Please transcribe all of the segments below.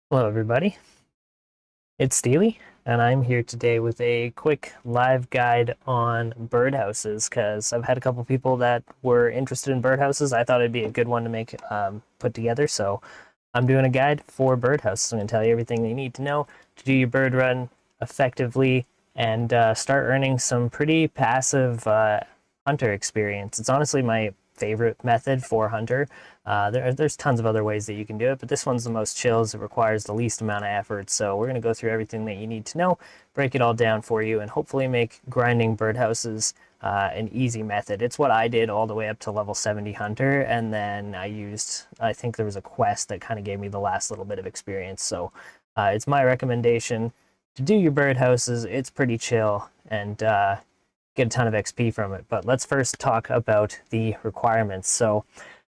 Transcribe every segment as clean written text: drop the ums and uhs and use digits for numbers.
Hello, everybody. It's Steely, and I'm here today with a quick live guide on birdhouses because I've had a couple people that were interested in birdhouses. I thought it'd be a good one to make put together, so I'm doing a guide for birdhouses. I'm going to tell you everything you need to know to do your bird run effectively and start earning some pretty passive hunter experience. It's honestly my favorite method for hunter. There's tons of other ways that you can do it, but this one's the most chills. It requires the least amount of effort. So we're going to go through everything that you need to know, break it all down for you, and hopefully make grinding birdhouses an easy method. It's what I did all the way up to level 70 hunter, and then I think there was a quest that kind of gave me the last little bit of experience. So it's my recommendation to do your birdhouses. It's pretty chill, and get a ton of XP from it. But let's first talk about the requirements. So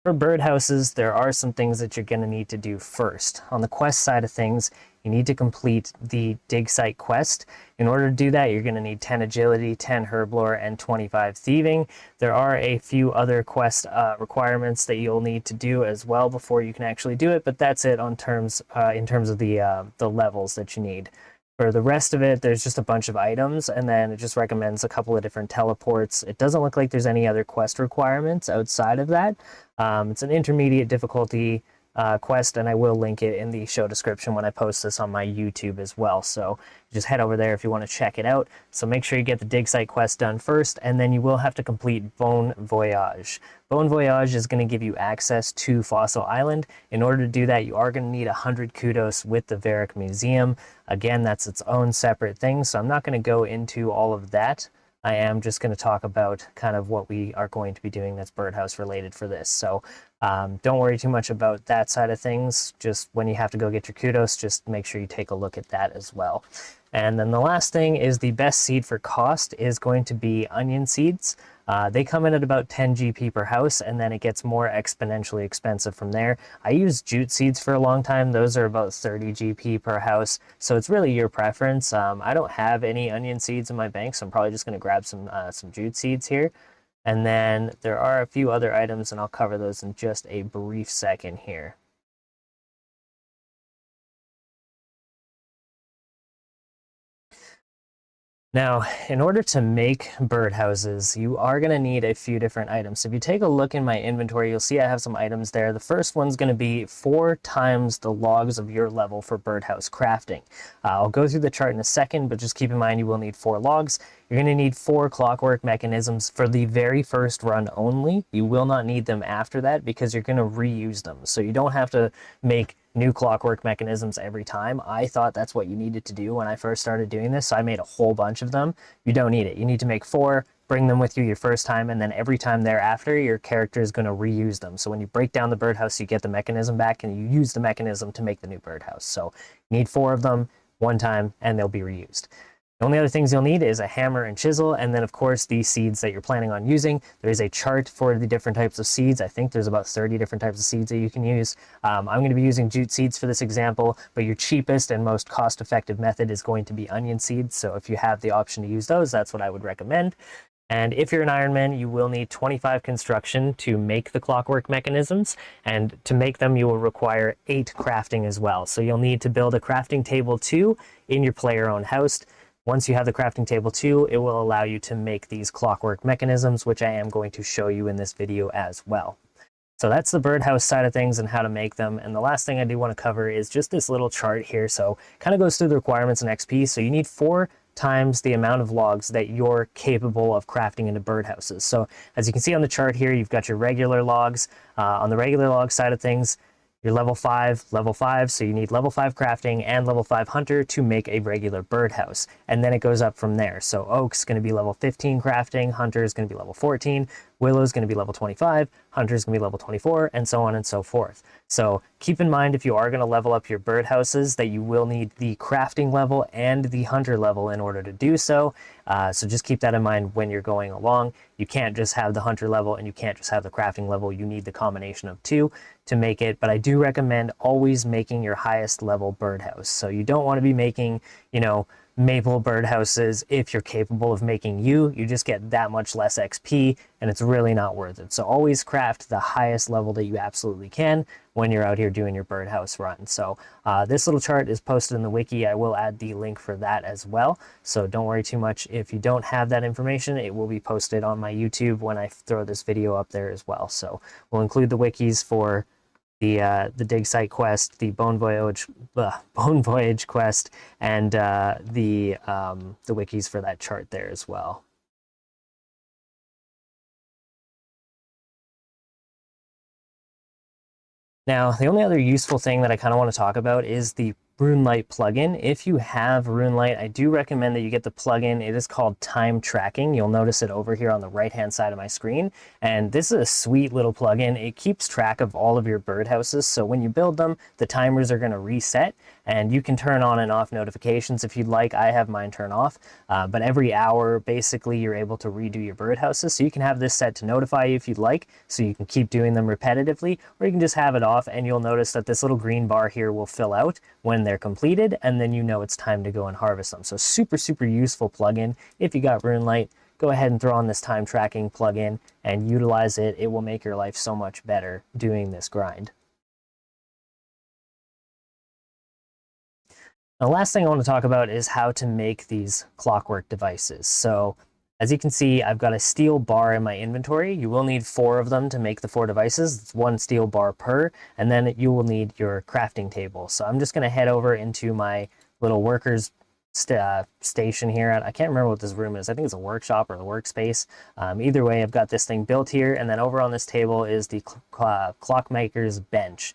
for birdhouses, there are some things that you're going to need to do first. On the quest side of things, you need to complete the dig site quest. In order to do that, you're going to need 10 agility, 10 herblore, and 25 thieving. There are a few other quest requirements that you'll need to do as well before you can actually do it, but that's it in terms of the levels that you need. For the rest of it, there's just a bunch of items, and then it just recommends a couple of different teleports. It doesn't look like there's any other quest requirements outside of that. It's an intermediate difficulty quest, and I will link it in the show description when I post this on my YouTube as well. So just head over there if you want to check it out. So make sure you get the dig site quest done first, and then you will have to complete Bon Voyage. Bon Voyage is going to give you access to Fossil Island. In order to do that, you are going to need 100 kudos with the Varick Museum. Again, that's its own separate thing, so I'm not going to go into all of that. I am just going to talk about kind of what we are going to be doing that's birdhouse related for this. So don't worry too much about that side of things. Just when you have to go get your kudos, just make sure you take a look at that as well. And then the last thing is the best seed for cost is going to be onion seeds. They come in at about 10 GP per house, and then it gets more exponentially expensive from there. I used jute seeds for a long time. Those are about 30 GP per house, so it's really your preference. I don't have any onion seeds in my bank, so I'm probably just going to grab some jute seeds here. And then there are a few other items, and I'll cover those in just a brief second here. Now, in order to make birdhouses, you are going to need a few different items. So if you take a look in my inventory, you'll see I have some items there. The first one's going to be 4 times the logs of your level for birdhouse crafting. I'll go through the chart in a second, but just keep in mind you will need 4 logs. You're going to need 4 clockwork mechanisms for the very first run only. You will not need them after that because you're going to reuse them. So you don't have to make new clockwork mechanisms every time. I thought that's what you needed to do when I first started doing this, so I made a whole bunch of them. You don't need it. You need to make 4, bring them with you your first time, and then every time thereafter, your character is going to reuse them. So when you break down the birdhouse, you get the mechanism back, and you use the mechanism to make the new birdhouse. So you need 4 of them, one time, and they'll be reused. The only other things you'll need is a hammer and chisel, and then of course the seeds that you're planning on using. There is a chart for the different types of seeds. I think there's about 30 different types of seeds that you can use. I'm going to be using jute seeds for this example, but your cheapest and most cost-effective method is going to be onion seeds. So if you have the option to use those, that's what I would recommend. And if you're an Ironman, you will need 25 construction to make the clockwork mechanisms, and to make them you will require 8 crafting as well. So you'll need to build a crafting table 2 in your player-owned house. Once you have the crafting table 2, it will allow you to make these clockwork mechanisms, which I am going to show you in this video as well. So that's the birdhouse side of things and how to make them. And the last thing I do want to cover is just this little chart here. So kind of goes through the requirements in XP. So you need 4 times the amount of logs that you're capable of crafting into birdhouses. So as you can see on the chart here, you've got your regular logs. On the regular log side of things, you're level 5, so you need level 5 crafting and level 5 hunter to make a regular birdhouse. And then it goes up from there. So oak's going to be level 15 crafting, hunter is going to be level 14, willow's going to be level 25, hunter is going to be level 24, and so on and so forth. So keep in mind if you are going to level up your birdhouses that you will need the crafting level and the hunter level in order to do so. So just keep that in mind when you're going along. You can't just have the hunter level and you can't just have the crafting level. You need the combination of 2 to make it, but I do recommend always making your highest level birdhouse. So you don't want to be making, maple birdhouses. If you're capable of making you just get that much less XP, and it's really not worth it. So always craft the highest level that you absolutely can when you're out here doing your birdhouse run. So this little chart is posted in the wiki. I will add the link for that as well. So don't worry too much if you don't have that information. It will be posted on my YouTube when I throw this video up there as well. So we'll include the wikis for the dig site quest, the bone voyage quest, and the wikis for that chart there as well. Now, the only other useful thing that I kind of want to talk about is the Runelite plugin. If you have Runelite, I do recommend that you get the plugin. It is called Time Tracking. You'll notice it over here on the right-hand side of my screen. And this is a sweet little plugin. It keeps track of all of your birdhouses. So when you build them, the timers are going to reset, and you can turn on and off notifications if you'd like. I have mine turned off, but every hour, basically, you're able to redo your birdhouses. So you can have this set to notify you if you'd like, so you can keep doing them repetitively, or you can just have it off, and you'll notice that this little green bar here will fill out when they're completed, and then you know it's time to go and harvest them. So super, super useful plugin. If you got Runelite, go ahead and throw on this time tracking plugin and utilize it. It will make your life so much better doing this grind. The last thing I want to talk about is how to make these Clockwork devices. So as you can see, I've got a steel bar in my inventory. You will need 4 of them to make the 4 devices. It's 1 steel bar per, and then you will need your crafting table. So I'm just going to head over into my little workers station here. I can't remember what this room is. I think it's a workshop or a workspace. Either way, I've got this thing built here, and then over on this table is the clockmaker's bench.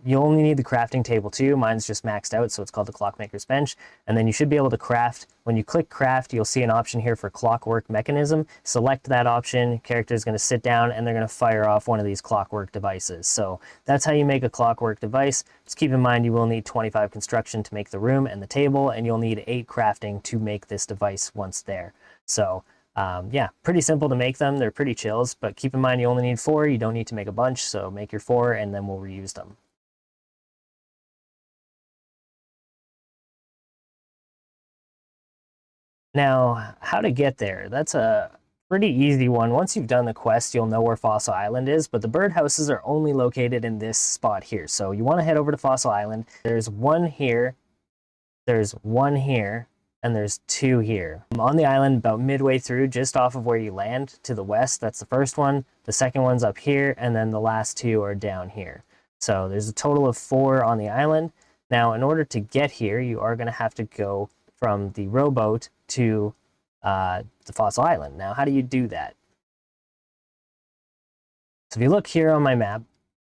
You only need the crafting table too. Mine's just maxed out, so it's called the Clockmaker's Bench. And then you should be able to craft. When you click craft, you'll see an option here for clockwork mechanism. Select that option. Character is going to sit down, and they're going to fire off one of these clockwork devices. So that's how you make a clockwork device. Just keep in mind you will need 25 construction to make the room and the table, and you'll need 8 crafting to make this device once there. So yeah, pretty simple to make them. They're pretty chills, but keep in mind you only need 4. You don't need to make a bunch, so make your 4 and then we'll reuse them. Now, how to get there? That's a pretty easy one. Once you've done the quest, you'll know where Fossil Island is, but the birdhouses are only located in this spot here. So you want to head over to Fossil Island. There's 1 here, there's 1 here, and there's 2 here. On the island, about midway through, just off of where you land to the west, that's the first one. The second one's up here, and then the last 2 are down here. So there's a total of 4 on the island. Now, in order to get here, you are going to have to go from the rowboat to the Fossil Island. Now, how do you do that? So if you look here on my map,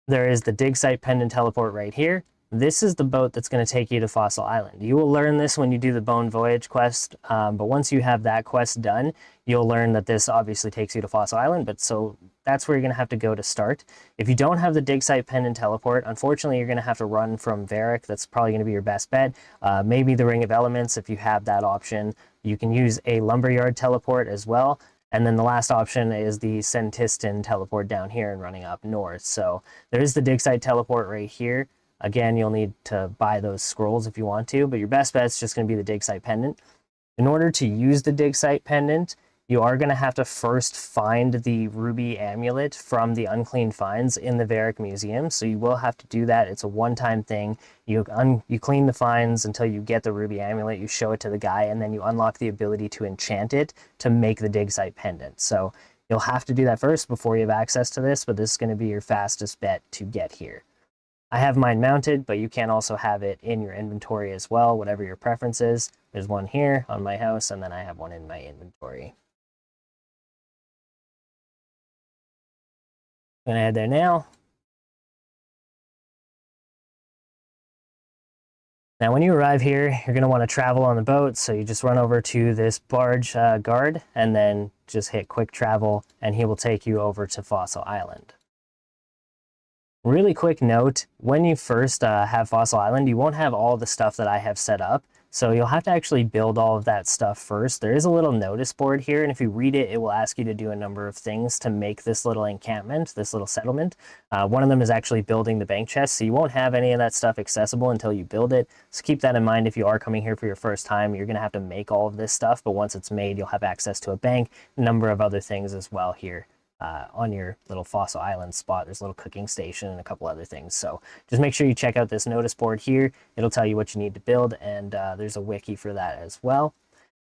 there is the dig site pendant teleport right here. This is the boat that's going to take you to Fossil Island. You will learn this when you do the Bone Voyage quest, but once you have that quest done, you'll learn that this obviously takes you to Fossil Island, but so that's where you're going to have to go to start. If you don't have the dig site pendant teleport, unfortunately, you're going to have to run from Varric. That's probably going to be your best bet. Maybe the Ring of Elements if you have that option. You can use a Lumberyard teleport as well. And then the last option is the Sentistan teleport down here and running up north. So there is the dig site teleport right here. Again, you'll need to buy those scrolls if you want to, but your best bet is just going to be the dig site pendant. In order to use the dig site pendant, you are going to have to first find the ruby amulet from the uncleaned finds in the Varric Museum. So you will have to do that. It's a one-time thing. You clean the finds until you get the ruby amulet. You show it to the guy, and then you unlock the ability to enchant it to make the dig site pendant. So you'll have to do that first before you have access to this, but this is going to be your fastest bet to get here. I have mine mounted, but you can also have it in your inventory as well, whatever your preference is. There's one here on my house, and then I have one in my inventory. I'm going to head there now. Now, when you arrive here, you're going to want to travel on the boat, so you just run over to this barge guard, and then just hit quick travel, and he will take you over to Fossil Island. Really quick note, when you first have Fossil Island, you won't have all the stuff that I have set up. So you'll have to actually build all of that stuff first. There is a little notice board here, and if you read it, it will ask you to do a number of things to make this little encampment, this little settlement. One of them is actually building the bank chest, so you won't have any of that stuff accessible until you build it. So keep that in mind if you are coming here for your first time. You're going to have to make all of this stuff, but once it's made, you'll have access to a bank, a number of other things as well here. On your little fossil island spot, there's a little cooking station and a couple other things. So just make sure you check out this notice board here. It'll tell you what you need to build, and there's a wiki for that as well.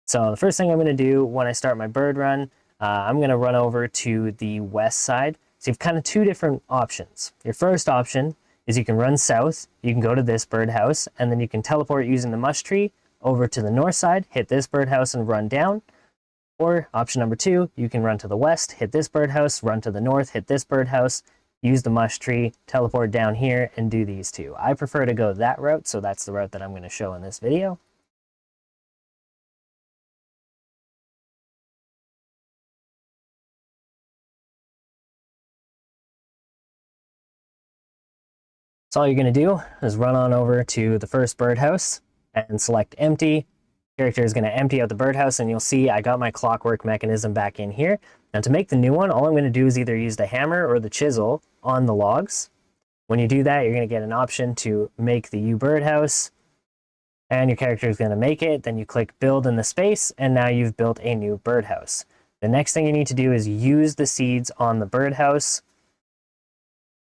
So the first thing I'm going to do when I start my bird run, I'm going to run over to the west side. So you have kind of two different options. Your first option is you can run south, you can go to this birdhouse, and then you can teleport using the Mushtree over to the north side, hit this birdhouse and run down. Or option number 2, you can run to the west, hit this birdhouse, run to the north, hit this birdhouse, use the Mushtree, teleport down here, and do these two. I prefer to go that route, so that's the route that I'm going to show in this video. So all you're going to do is run on over to the first birdhouse and select empty. Character is going to empty out the birdhouse, and you'll see I got my clockwork mechanism back in here. Now to make the new one, all I'm going to do is either use the hammer or the chisel on the logs. When you do that, you're going to get an option to make the U birdhouse, and your character is going to make it. Then you click build in the space, and now you've built a new birdhouse. The next thing you need to do is use the seeds on the birdhouse.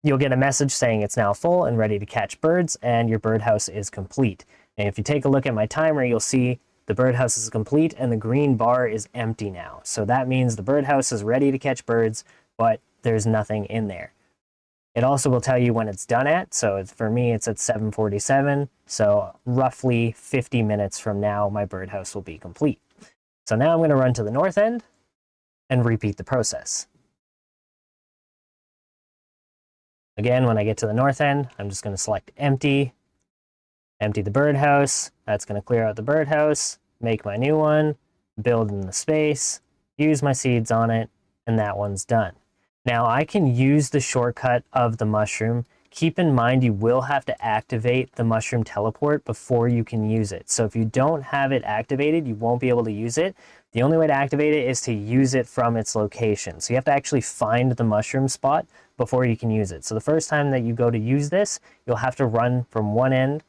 You'll get a message saying it's now full and ready to catch birds, and your birdhouse is complete. And if you take a look at my timer, you'll see the birdhouse is complete and the green bar is empty now. So that means the birdhouse is ready to catch birds, but there's nothing in there. It also will tell you when it's done at. So for me, it's at 7:47. So roughly 50 minutes from now, my birdhouse will be complete. So now I'm going to run to the north end and repeat the process. Again, when I get to the north end, I'm just going to select empty, empty the birdhouse. That's going to clear out the birdhouse, make my new one, build in the space, use my seeds on it, and that one's done. Now I can use the shortcut of the mushroom. Keep in mind you will have to activate the mushroom teleport before you can use it. So if you don't have it activated, you won't be able to use it. The only way to activate it is to use it from its location. So you have to actually find the mushroom spot before you can use it. So the first time that you go to use this, you'll have to run from one end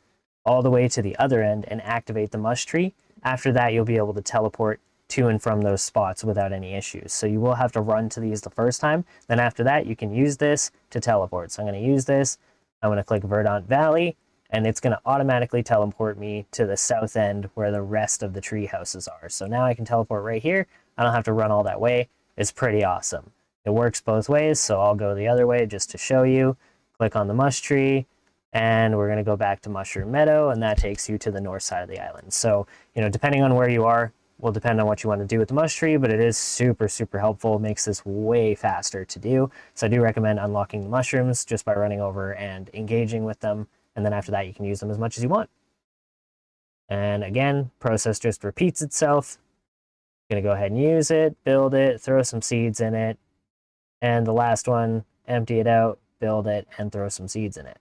all the way to the other end and activate the Mushtree. After that, you'll be able to teleport to and from those spots without any issues. So you will have to run to these the first time. Then after that, you can use this to teleport. So I'm going to use this. I'm going to click Verdant Valley, and it's going to automatically teleport me to the south end where the rest of the tree houses are. So now I can teleport right here. I don't have to run all that way. It's pretty awesome. It works both ways, so I'll go the other way just to show you. Click on the Mushtree, and we're going to go back to Mushroom Meadow, and that takes you to the north side of the island. So, depending on where you are, will depend on what you want to do with the Mushtree, but it is super, super helpful. It makes this way faster to do. So I do recommend unlocking the mushrooms just by running over and engaging with them, and then after that, you can use them as much as you want. And again, process just repeats itself. I'm going to go ahead and use it, build it, throw some seeds in it, and the last one, empty it out, build it, and throw some seeds in it.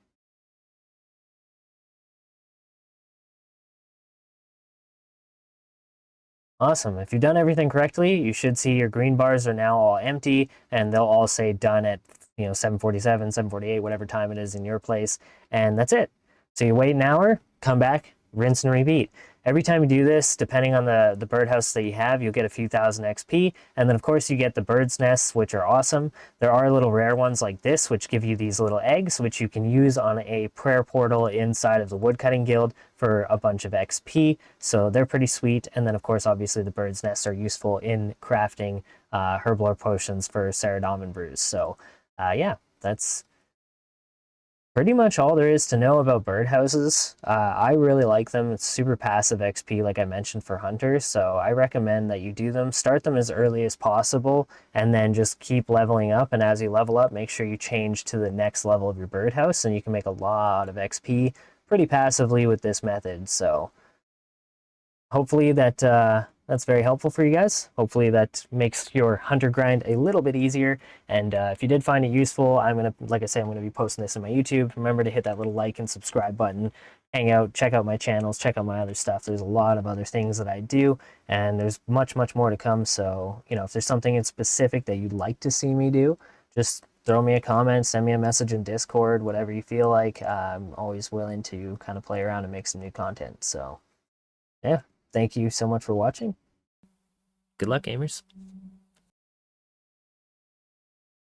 Awesome. If you've done everything correctly, you should see your green bars are now all empty, and they'll all say done at 7:47, 7:48, whatever time it is in your place, and that's it. So you wait an hour, come back, rinse and repeat. Every time you do this, depending on the birdhouse that you have, you'll get a few thousand XP, and then of course you get the bird's nests, which are awesome. There are little rare ones like this, which give you these little eggs, which you can use on a prayer portal inside of the woodcutting guild for a bunch of XP, so they're pretty sweet. And then of course, obviously the bird's nests are useful in crafting herblore potions for Saradomin brews. So yeah, that's pretty much all there is to know about birdhouses. I really like them. It's super passive XP, like I mentioned, for hunters, so I recommend that you do them. Start them as early as possible, and then just keep leveling up, and as you level up, make sure you change to the next level of your birdhouse, and you can make a lot of XP pretty passively with this method. So hopefully that that's very helpful for you guys. Hopefully that makes your hunter grind a little bit easier. And if you did find it useful, like I say, I'm gonna be posting this on my YouTube. Remember to hit that little like and subscribe button. Hang out, check out my channels, check out my other stuff. There's a lot of other things that I do, and there's much, much more to come. So, if there's something in specific that you'd like to see me do, just throw me a comment, send me a message in Discord, whatever you feel like. I'm always willing to kind of play around and make some new content. So, yeah, thank you so much for watching. Good luck, gamers.